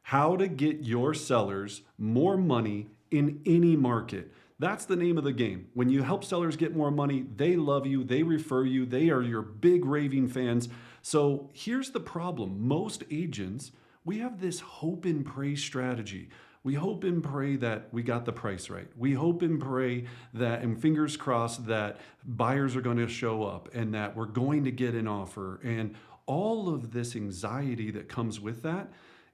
How to get your sellers more money in any market. That's the name of the game. When you help sellers get more money, they love you, they refer you, they are your big raving fans. So here's the problem. Most agents, we have this hope and pray strategy. We hope and pray that we got the price right. We hope and pray that, and fingers crossed, that buyers are going to show up and that we're going to get an offer. And all of this anxiety that comes with that,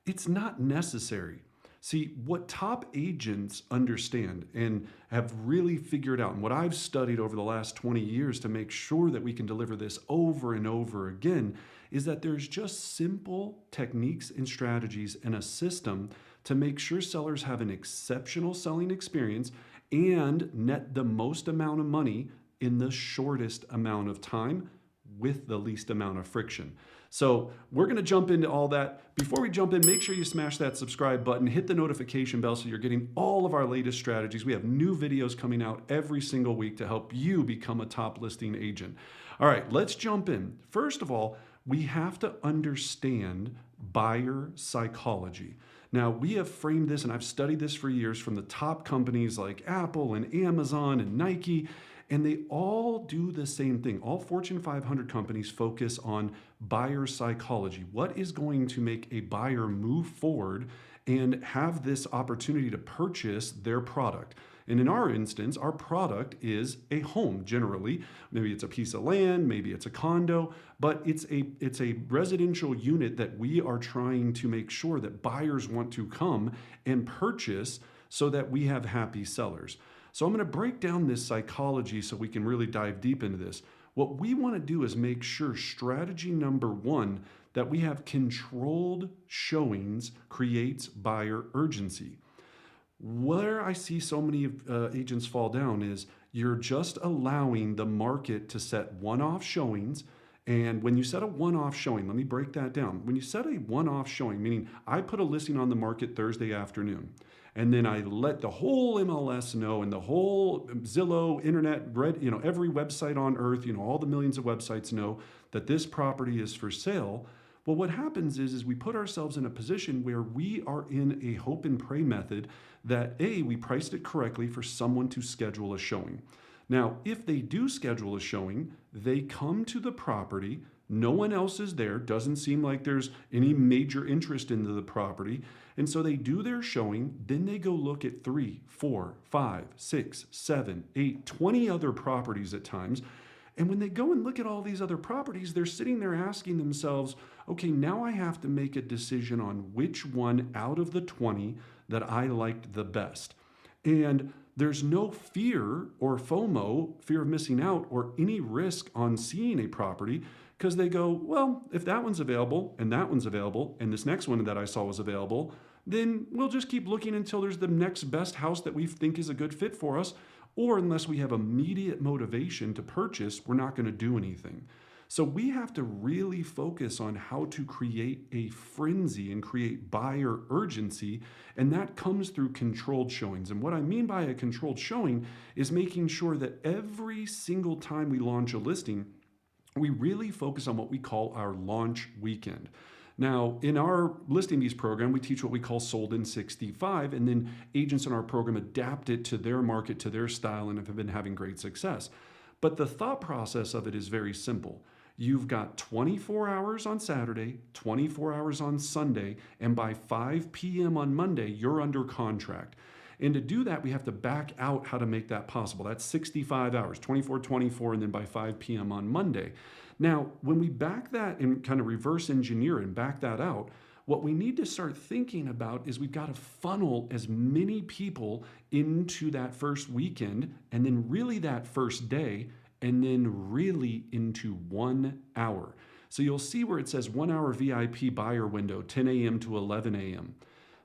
it's not necessary. See, what top agents understand and have really figured out, and what I've studied over the last 20 years to make sure that we can deliver this over and over again, is that there's just simple techniques and strategies and a system to make sure sellers have an exceptional selling experience and net the most amount of money in the shortest amount of time with the least amount of friction. So we're going to jump into all that. Before we jump in, make sure you smash that subscribe button, hit the notification bell so you're getting all of our latest strategies. We have new videos coming out every single week to help you become a top listing agent. All right, let's jump in. First of all, we have to understand buyer psychology. Now, we have framed this, and I've studied this for years from the top companies like Apple and Amazon and Nike, and they all do the same thing. All Fortune 500 companies focus on buyer psychology. What is going to make a buyer move forward and have this opportunity to purchase their product? And in our instance, our product is a home generally. Maybe it's a piece of land, maybe it's a condo, but it's a residential unit that we are trying to make sure that buyers want to come and purchase so that we have happy sellers. So I'm going to break down this psychology so we can really dive deep into this. What we want to do is make sure strategy number one, that we have controlled showings creates buyer urgency. Where I see so many agents fall down is you're just allowing the market to set one-off showings. And when you set a one-off showing, let me break that down. When you set a one-off showing, meaning I put a listing on the market Thursday afternoon, and then I let the whole MLS know and the whole Zillow, internet, every website on earth, all the millions of websites know that this property is for sale. Well, what happens is we put ourselves in a position where we are in a hope and pray method that we priced it correctly for someone to schedule a showing. Now, if they do schedule a showing, they come to the property, no one else is there, doesn't seem like there's any major interest into the property, and so they do their showing, then they go look at 3, 4, 5, 6, 7, 8, 20 other properties at times. And when they go and look at all these other properties, they're sitting there asking themselves, okay, now I have to make a decision on which one out of the 20 that I liked the best. And there's no fear or FOMO, fear of missing out, or any risk on seeing a property because they go, well, if that one's available and that one's available and this next one that I saw was available, then we'll just keep looking until there's the next best house that we think is a good fit for us. Or unless we have immediate motivation to purchase, we're not going to do anything. So we have to really focus on how to create a frenzy and create buyer urgency. And that comes through controlled showings. And what I mean by a controlled showing is making sure that every single time we launch a listing, we really focus on what we call our launch weekend. Now, in our Listing Beast program, we teach what we call sold in 65, and then agents in our program adapt it to their market, to their style, and have been having great success. But the thought process of it is very simple. You've got 24 hours on Saturday, 24 hours on Sunday, and by 5 p.m. on Monday, you're under contract. And to do that, we have to back out how to make that possible. That's 65 hours, 24, and then by 5 p.m. on Monday. Now, when we back that and kind of reverse engineer and back that out, what we need to start thinking about is we've got to funnel as many people into that first weekend and then really that first day and then really into 1 hour. So you'll see where it says 1 hour VIP buyer window, 10 a.m. to 11 a.m.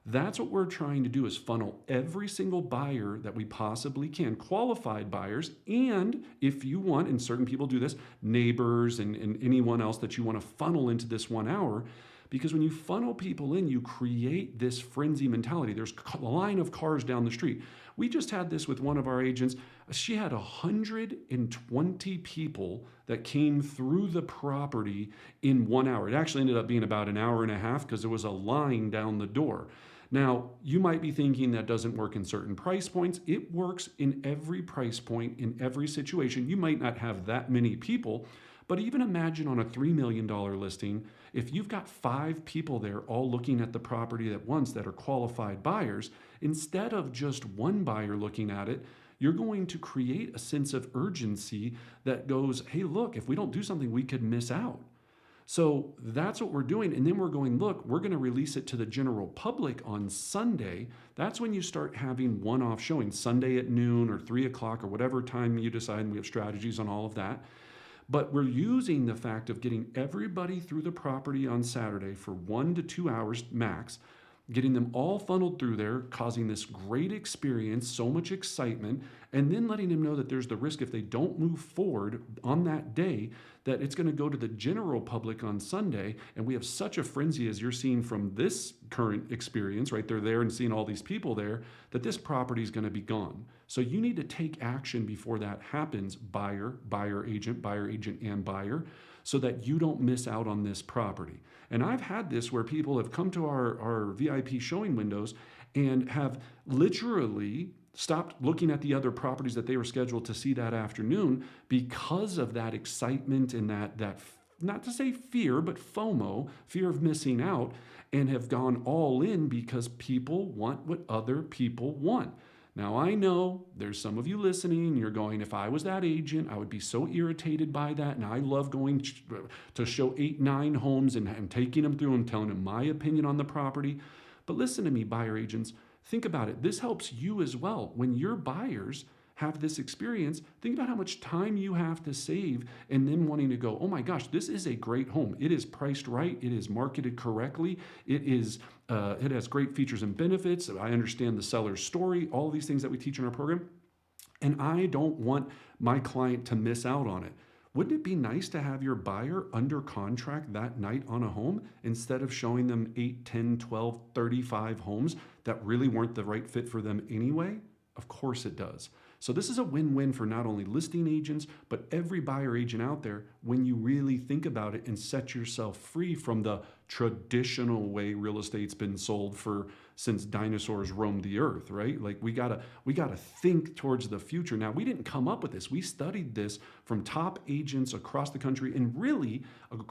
That's what we're trying to do, is funnel every single buyer that we possibly can, qualified buyers, and if you want, and certain people do this, neighbors and anyone else that you want to funnel into this 1 hour. Because when you funnel people in, you create this frenzy mentality. There's a line of cars down the street. We just had this with one of our agents. She had 120 people that came through the property in 1 hour. It actually ended up being about an hour and a half because there was a line down the door. Now, you might be thinking that doesn't work in certain price points. It works in every price point, in every situation. You might not have that many people, but even imagine on a $3 million listing, if you've got 5 people there all looking at the property at once that are qualified buyers, instead of just one buyer looking at it, you're going to create a sense of urgency that goes, hey, look, if we don't do something, we could miss out. So that's what we're doing. And then we're going, look, we're going to release it to the general public on Sunday. That's when you start having one-off showings, Sunday at noon or 3 o'clock or whatever time you decide. And we have strategies on all of that. But we're using the fact of getting everybody through the property on Saturday for 1 to 2 hours max, getting them all funneled through there, causing this great experience, so much excitement, and then letting them know that there's the risk if they don't move forward on that day, that it's going to go to the general public on Sunday. And we have such a frenzy, as you're seeing from this current experience, right? They're there and seeing all these people there, that this property is going to be gone. So you need to take action before that happens, buyer, buyer agent, and buyer, so that you don't miss out on this property. And I've had this where people have come to our VIP showing windows and have literally stopped looking at the other properties that they were scheduled to see that afternoon because of that excitement and that not to say fear, but FOMO, fear of missing out, and have gone all in because people want what other people want. Now, I know there's some of you listening, and you're going, if I was that agent, I would be so irritated by that. And I love going to show 8, 9 homes and taking them through and telling them my opinion on the property. But listen to me, buyer agents. Think about it. This helps you as well. When your buyers have this experience, think about how much time you have to save and them wanting to go, oh my gosh, this is a great home. It is priced right. It is marketed correctly. It has great features and benefits. I understand the seller's story, all these things that we teach in our program. And I don't want my client to miss out on it. Wouldn't it be nice to have your buyer under contract that night on a home instead of showing them 8, 10, 12, 35 homes that really weren't the right fit for them anyway? Of course it does. So this is a win-win for not only listing agents, but every buyer agent out there when you really think about it and set yourself free from the traditional way real estate's been sold since dinosaurs roamed the earth, right? Like we gotta think towards the future. Now, we didn't come up with this. We studied this from top agents across the country and really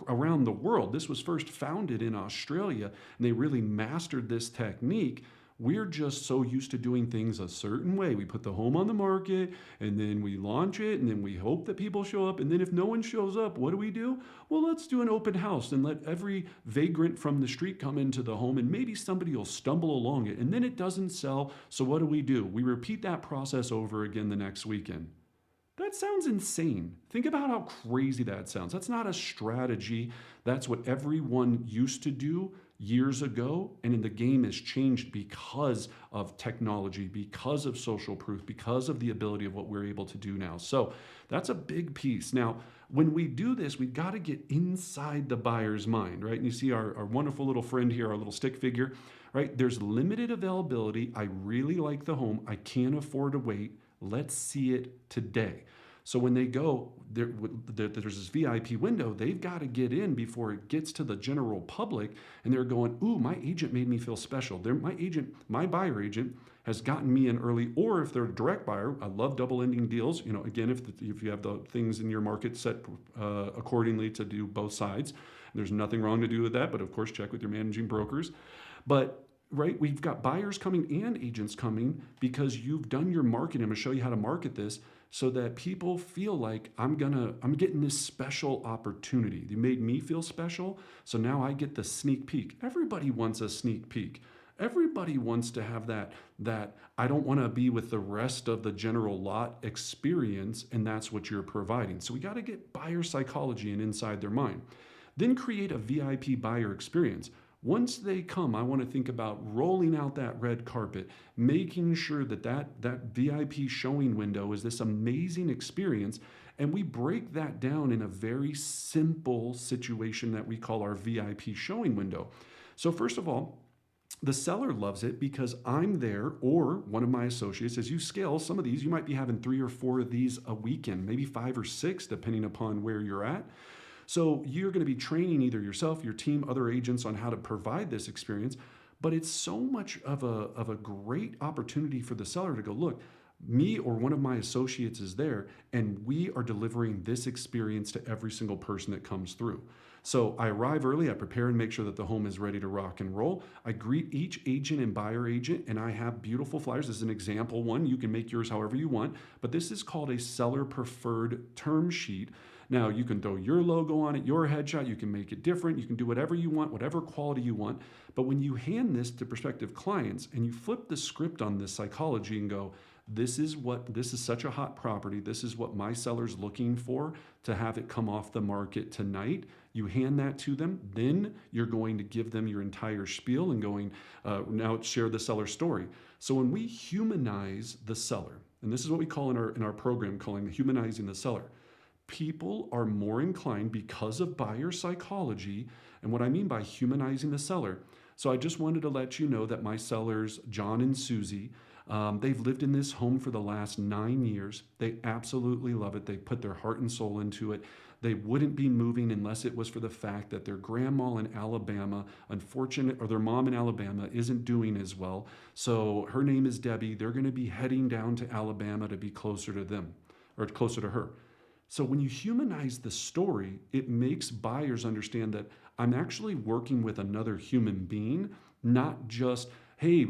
around the world. This was first founded in Australia, and they really mastered this technique. We're just so used to doing things a certain way. We put the home on the market and then we launch it and then we hope that people show up. And then if no one shows up, what do? Well, let's do an open house and let every vagrant from the street come into the home and maybe somebody will stumble along it and then it doesn't sell. So what do? We repeat that process over again the next weekend. That sounds insane. Think about how crazy that sounds. That's not a strategy. That's what everyone used to do years ago, and the game has changed because of technology, because of social proof, because of the ability of what we're able to do now. So that's a big piece. Now, when we do this, we've got to get inside the buyer's mind, right? And you see our wonderful little friend here, our little stick figure, right? There's limited availability. I really like the home. I can't afford to wait. Let's see it today. So when they go, there's this VIP window, they've got to get in before it gets to the general public. And they're going, ooh, my agent made me feel special. My buyer agent has gotten me in early. Or if they're a direct buyer, I love double ending deals. You know, again, if you have the things in your market set accordingly to do both sides, there's nothing wrong to do with that. But of course, check with your managing brokers. But right, we've got buyers coming and agents coming because you've done your marketing. I'm going to show you how to market this so that people feel like I'm getting this special opportunity. You made me feel special, so now I get the sneak peek. Everybody wants a sneak peek. Everybody wants to have that I don't want to be with the rest of the general lot experience, and that's what you're providing. So we got to get buyer psychology and inside their mind. Then create a VIP buyer experience. Once they come, I want to think about rolling out that red carpet, making sure that VIP showing window is this amazing experience. And we break that down in a very simple situation that we call our VIP showing window. So, first of all, the seller loves it because I'm there, or one of my associates. As you scale some of these, you might be having 3 or 4 of these a weekend, maybe 5 or 6, depending upon where you're at. So you're going to be training either yourself, your team, other agents on how to provide this experience. But it's so much of a great opportunity for the seller to go, look, me or one of my associates is there, and we are delivering this experience to every single person that comes through. So I arrive early, I prepare and make sure that the home is ready to rock and roll. I greet each agent and buyer agent, and I have beautiful flyers. This is an example one. You can make yours however you want, but this is called a seller preferred term sheet. Now, you can throw your logo on it, your headshot, you can make it different, you can do whatever you want, whatever quality you want. But when you hand this to prospective clients and you flip the script on this psychology and go, this is such a hot property, this is what my seller's looking for to have it come off the market tonight. You hand that to them, then you're going to give them your entire spiel and going, now share the seller story. So when we humanize the seller, and this is what we call in our program, calling humanizing the seller, people are more inclined because of buyer psychology. And what I mean by humanizing the seller, so I just wanted to let you know that my sellers, John and Susie, they've lived in this home for the last 9 years. They absolutely love it. They put their heart and soul into it. They wouldn't be moving unless it was for the fact that their grandma in Alabama, or their mom in Alabama, isn't doing as well. So her name is Debbie. They're going to be heading down to Alabama to be closer to them, or closer to her. So when you humanize the story, it makes buyers understand that I'm actually working with another human being, not just, hey,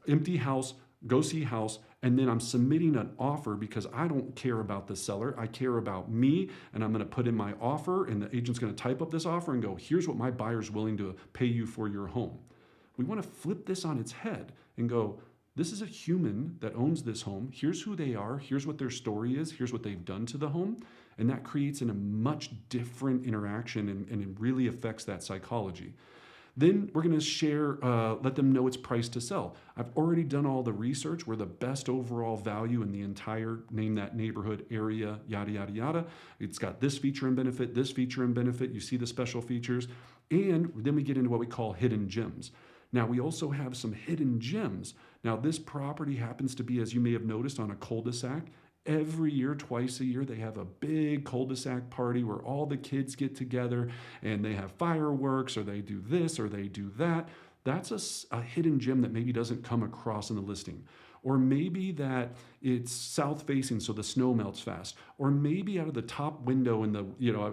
empty house, go see house, and then I'm submitting an offer because I don't care about the seller. I care about me, and I'm going to put in my offer, and the agent's going to type up this offer and go, here's what my buyer's willing to pay you for your home. We want to flip this on its head and go, this is a human that owns this home. Here's who they are. Here's what their story is. Here's what they've done to the home. And that creates a much different interaction, and it really affects that psychology. Then we're going to share, let them know it's priced to sell. I've already done all the research. We're the best overall value in the entire, name that neighborhood, area, yada, yada, yada. It's got this feature and benefit, this feature and benefit. You see the special features. And then we get into what we call hidden gems. Now, we also have some hidden gems. Now, this property happens to be, as you may have noticed, on a cul-de-sac. Every year, twice a year, they have a big cul-de-sac party where all the kids get together and they have fireworks, or they do this or they do that. That's a hidden gem that maybe doesn't come across in the listing. Or maybe that it's south facing, so the snow melts fast. Or maybe out of the top window in the,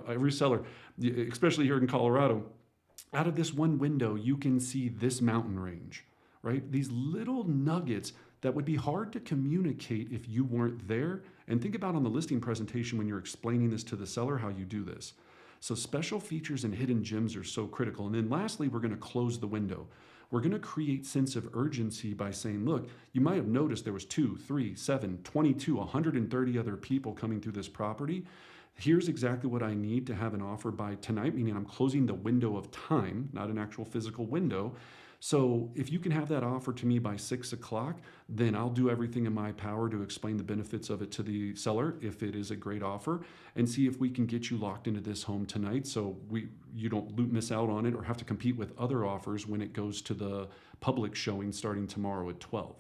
every seller, especially here in Colorado, out of this one window, you can see this mountain range, right? These little nuggets that would be hard to communicate if you weren't there. And think about on the listing presentation when you're explaining this to the seller, how you do this. So special features and hidden gems are so critical. And then lastly, we're going to close the window. We're going to create sense of urgency by saying, look, you might have noticed there was 2, 3, 7, 22, 130 other people coming through this property. Here's exactly what I need to have an offer by tonight, meaning I'm closing the window of time, not an actual physical window. So if you can have that offer to me by 6 o'clock, then I'll do everything in my power to explain the benefits of it to the seller if it is a great offer, and see if we can get you locked into this home tonight so you don't miss out on it or have to compete with other offers when it goes to the public showing starting tomorrow at 12.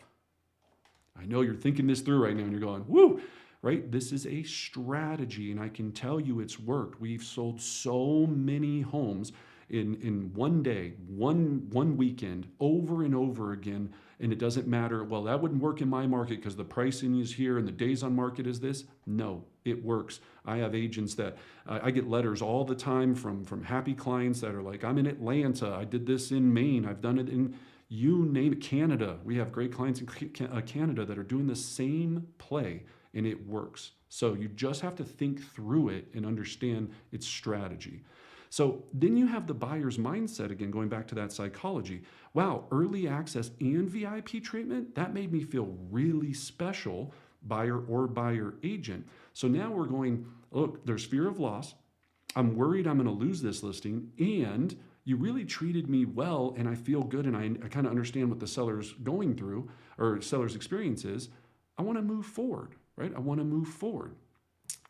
I know you're thinking this through right now and you're going, woo! Right? This is a strategy, and I can tell you it's worked. We've sold so many homes in one day, one weekend, over and over again, and it doesn't matter, well, that wouldn't work in my market because the pricing is here and the days on market is this. No, it works. I have agents that I get letters all the time from happy clients that are like, I'm in Atlanta, I did this in Maine, I've done it in, you name it, Canada. We have great clients in Canada that are doing the same play, and it works. So you just have to think through it and understand its strategy. So then you have the buyer's mindset again, going back to that psychology. Wow, early access and VIP treatment, that made me feel really special, buyer or buyer agent. So now we're going, look, there's fear of loss. I'm worried I'm going to lose this listing, and You really treated me well, and I feel good, and I kind of understand what the seller's going through or seller's experience is. I want to move forward, right? I want to move forward.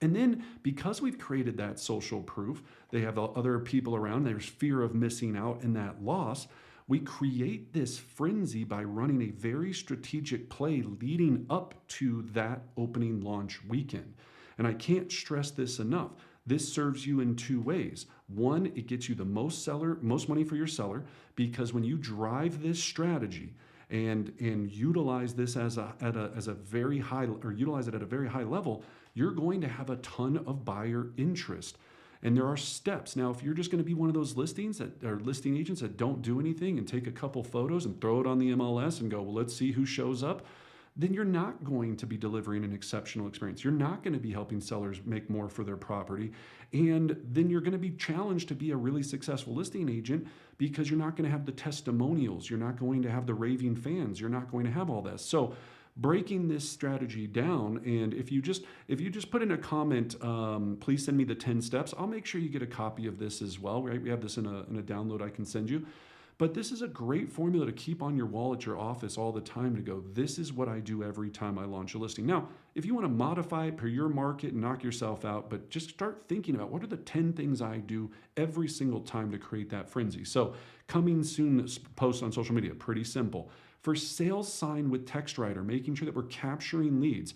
And then because we've created that social proof, they have other people around, there's fear of missing out and that loss. We create this frenzy by running a very strategic play leading up to that opening launch weekend. And I can't stress this enough. This serves you in two ways. One, it gets you the most money for your seller, because when you drive this strategy and utilize this as a very high, or utilize it at a very high level, you're going to have a ton of buyer interest. And there are steps. Now, if you're just going to be one of those listing agents that don't do anything and take a couple photos and throw it on the MLS and go, well, let's see who shows up, then you're not going to be delivering an exceptional experience. You're not going to be helping sellers make more for their property. And then you're going to be challenged to be a really successful listing agent, because you're not going to have the testimonials. You're not going to have the raving fans. You're not going to have all this. So breaking this strategy down, and if you just put in a comment, please send me the 10 steps, I'll make sure you get a copy of this as well, right? We have this in a download I can send you. But this is a great formula to keep on your wall at your office all the time, to go, this is what I do every time I launch a listing. Now, if you want to modify it per your market and knock yourself out, but just start thinking about, what are the 10 things I do every single time to create that frenzy? So coming soon post on social media, pretty simple. For sales sign with text writer, making sure that we're capturing leads.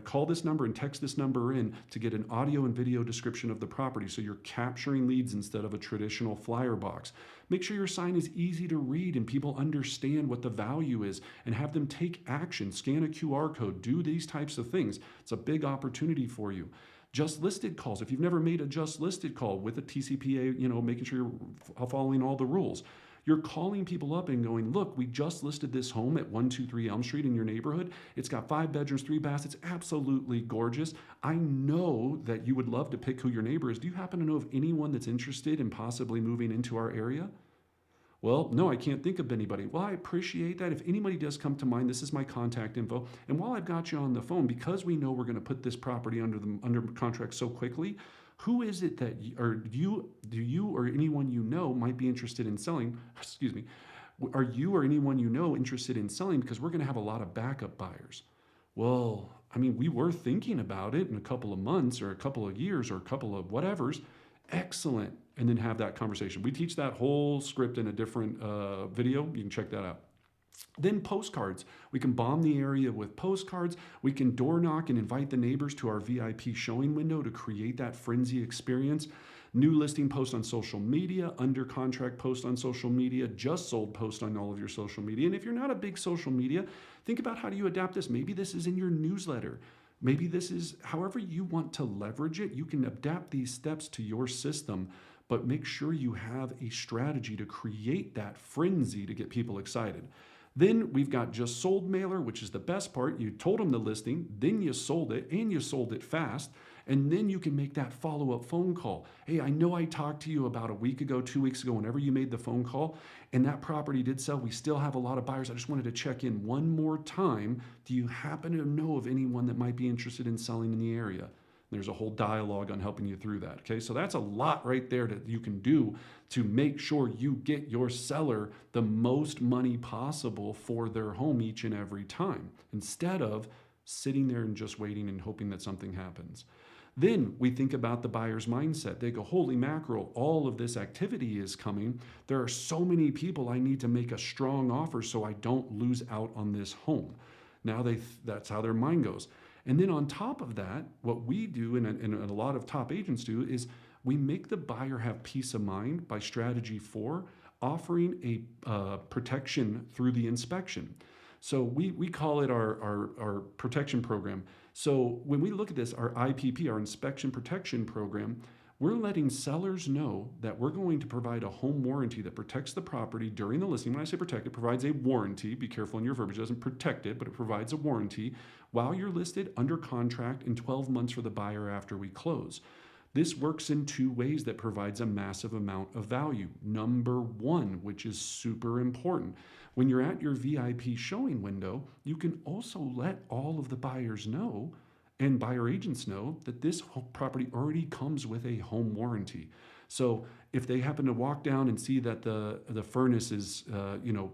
Call this number and text this number in to get an audio and video description of the property, so you're capturing leads instead of a traditional flyer box. Make sure your sign is easy to read and people understand what the value is, and have them take action. Scan a QR code, do these types of things. It's a big opportunity for you. Just listed calls. If you've never made a just listed call with a TCPA, making sure you're following all the rules. You're calling people up and going, look, we just listed this home at 123 Elm Street in your neighborhood. It's got 5 bedrooms, 3 baths. It's absolutely gorgeous. I know that you would love to pick who your neighbor is. Do you happen to know of anyone that's interested in possibly moving into our area? Well, no, I can't think of anybody. Well, I appreciate that. If anybody does come to mind, this is my contact info. And while I've got you on the phone, because we know we're going to put this property under contract so quickly, who is it that you or anyone you know might be interested in selling? Excuse me. Are you or anyone you know interested in selling? Because we're going to have a lot of backup buyers. Well, I mean, we were thinking about it in a couple of months or a couple of years or a couple of whatevers. Excellent. And then have that conversation. We teach that whole script in a different video. You can check that out. Then postcards. We can bomb the area with postcards. We can door knock and invite the neighbors to our VIP showing window to create that frenzy experience. New listing post on social media, under contract post on social media, just sold post on all of your social media. And if you're not a big social media, think about, how do you adapt this? Maybe this is in your newsletter. Maybe this is however you want to leverage it. You can adapt these steps to your system, but make sure you have a strategy to create that frenzy to get people excited. Then we've got just sold mailer, which is the best part. You told them the listing, then you sold it, and you sold it fast. And then you can make that follow-up phone call. Hey, I know I talked to you about a week ago, 2 weeks ago, whenever you made the phone call, and that property did sell. We still have a lot of buyers. I just wanted to check in one more time. Do you happen to know of anyone that might be interested in selling in the area? There's a whole dialogue on helping you through that. Okay, so that's a lot right there that you can do to make sure you get your seller the most money possible for their home each and every time, instead of sitting there and just waiting and hoping that something happens. Then we think about the buyer's mindset. They go, holy mackerel, all of this activity is coming. There are so many people. I need to make a strong offer so I don't lose out on this home. Now that's how their mind goes. And then on top of that, what we do, and a lot of top agents do, is we make the buyer have peace of mind by strategy 4, offering a protection through the inspection. So we call it our protection program. So when we look at this, our IPP, our inspection protection program, we're letting sellers know that we're going to provide a home warranty that protects the property during the listing. When I say protect, it provides a warranty. Be careful in your verbiage. It doesn't protect it, but it provides a warranty while you're listed, under contract, in 12 months for the buyer after we close. This works in 2 ways that provides a massive amount of value. Number 1, which is super important. When you're at your VIP showing window, you can also let all of the buyers know and buyer agents know that this property already comes with a home warranty. So if they happen to walk down and see that the furnace is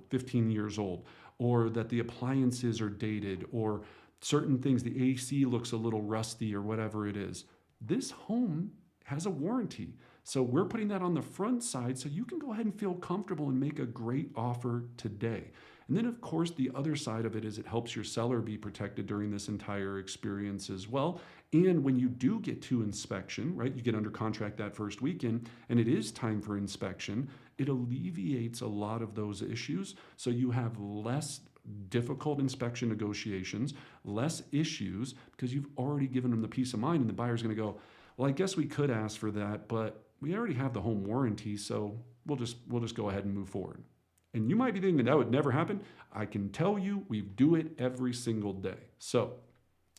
15 years old, or that the appliances are dated, or certain things, the AC looks a little rusty or whatever it is, this home has a warranty. So we're putting that on the front side so you can go ahead and feel comfortable and make a great offer today. And then, of course, the other side of it is it helps your seller be protected during this entire experience as well. And when you do get to inspection, right, you get under contract that first weekend and it is time for inspection, it alleviates a lot of those issues. So you have less difficult inspection negotiations, less issues, because you've already given them the peace of mind, and the buyer's going to go, well, I guess we could ask for that, but we already have the home warranty, so we'll just go ahead and move forward. And you might be thinking that would never happen. I can tell you we do it every single day. So,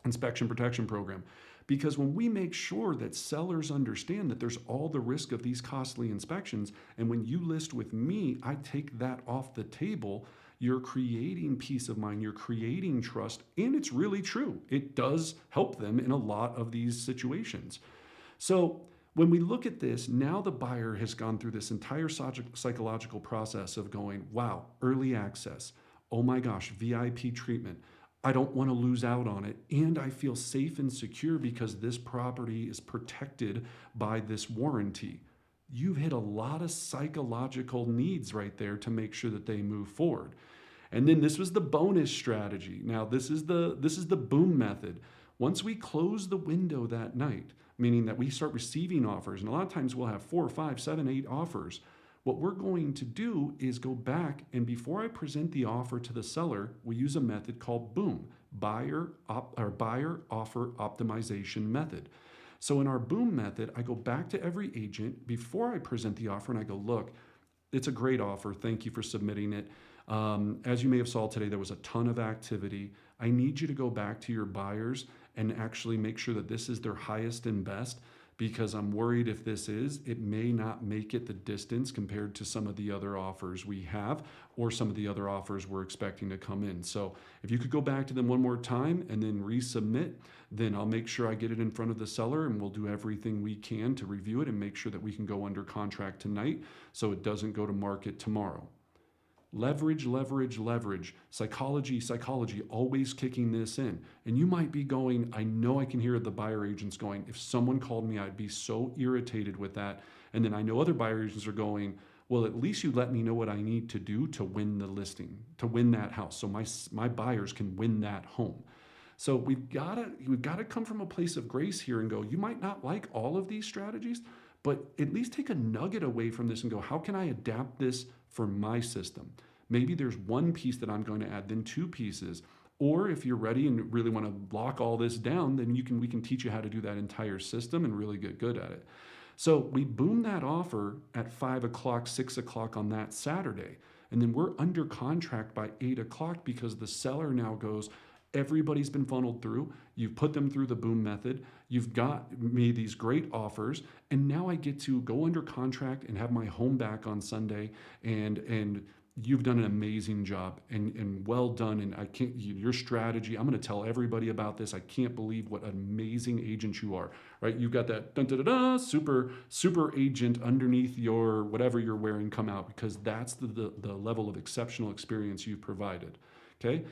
inspection protection program. Because when we make sure that sellers understand that there's all the risk of these costly inspections, and when you list with me, I take that off the table, you're creating peace of mind, you're creating trust, and it's really true. It does help them in a lot of these situations. So when we look at this, now the buyer has gone through this entire psychological process of going, wow, early access. Oh my gosh, VIP treatment. I don't want to lose out on it. And I feel safe and secure because this property is protected by this warranty. You've hit a lot of psychological needs right there to make sure that they move forward. And then this was the bonus strategy. Now this is the boom method. Once we close the window that night, meaning that we start receiving offers, and a lot of times we'll have 4, 5, 7, 8 offers. What we're going to do is go back, and before I present the offer to the seller, we use a method called BOOM, buyer offer optimization method. So in our BOOM method, I go back to every agent before I present the offer, and I go, look, it's a great offer. Thank you for submitting it. As you may have saw today, there was a ton of activity. I need you to go back to your buyers and actually make sure that this is their highest and best, because I'm worried if this is, it may not make it the distance compared to some of the other offers we have or some of the other offers we're expecting to come in. So if you could go back to them one more time and then resubmit, then I'll make sure I get it in front of the seller, and we'll do everything we can to review it and make sure that we can go under contract tonight so it doesn't go to market tomorrow. Leverage, leverage, leverage. Psychology, psychology, always kicking this in. And you might be going, I know I can hear the buyer agents going, if someone called me, I'd be so irritated with that. And then I know other buyer agents are going, well, at least you let me know what I need to do to win the listing, to win that house, so my buyers can win that home. So we've got to come from a place of grace here and go, you might not like all of these strategies, but at least take a nugget away from this and go, how can I adapt this for my system? Maybe there's one piece that I'm going to add, then 2 pieces. Or if you're ready and really want to lock all this down, then we can teach you how to do that entire system and really get good at it. So we boom that offer at 5 o'clock, 6 o'clock on that Saturday. And then we're under contract by 8 o'clock because the seller now goes, everybody's been funneled through. You've put them through the boom method. You've got me these great offers. And now I get to go under contract and have my home back on Sunday. And you've done an amazing job and well done. And your strategy, I'm going to tell everybody about this. I can't believe what an amazing agent you are, right? You've got that super agent underneath your whatever you're wearing come out, because that's the level of exceptional experience you've provided. Okay.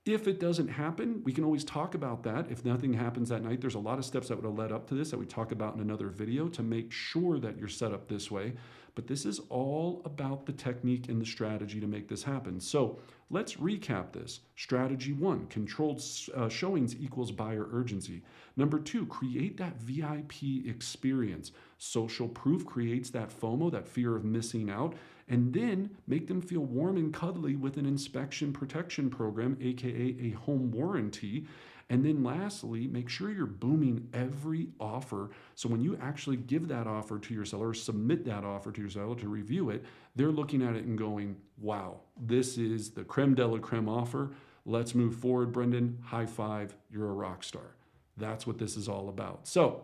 If it doesn't happen, we can always talk about that. If nothing happens that night, there's a lot of steps that would have led up to this that we talk about in another video to make sure that you're set up this way. But this is all about the technique and the strategy to make this happen. So let's recap this. Strategy 1, controlled showings equals buyer urgency. Number 2, create that VIP experience. Social proof creates that FOMO, that fear of missing out. And then make them feel warm and cuddly with an inspection protection program, aka a home warranty. And then lastly, make sure you're booming every offer. So when you actually give that offer to your seller, or submit that offer to your seller to review it, they're looking at it and going, wow, this is the creme de la creme offer. Let's move forward, Brendan. High five, you're a rock star. That's what this is all about. So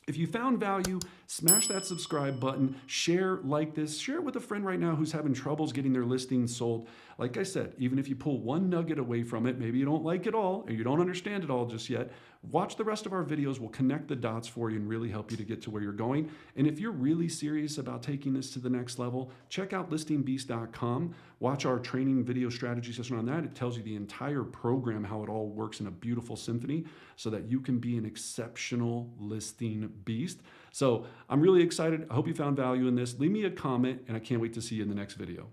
if you found value, smash that subscribe button, share, like this, share it with a friend right now who's having troubles getting their listings sold. Like I said, even if you pull one nugget away from it, maybe you don't like it all or you don't understand it all just yet, watch the rest of our videos. We'll connect the dots for you and really help you to get to where you're going. And if you're really serious about taking this to the next level, check out listingbeast.com. Watch our training video strategy session on that. It tells you the entire program, how it all works in a beautiful symphony so that you can be an exceptional listing beast. So I'm really excited. I hope you found value in this. Leave me a comment, and I can't wait to see you in the next video.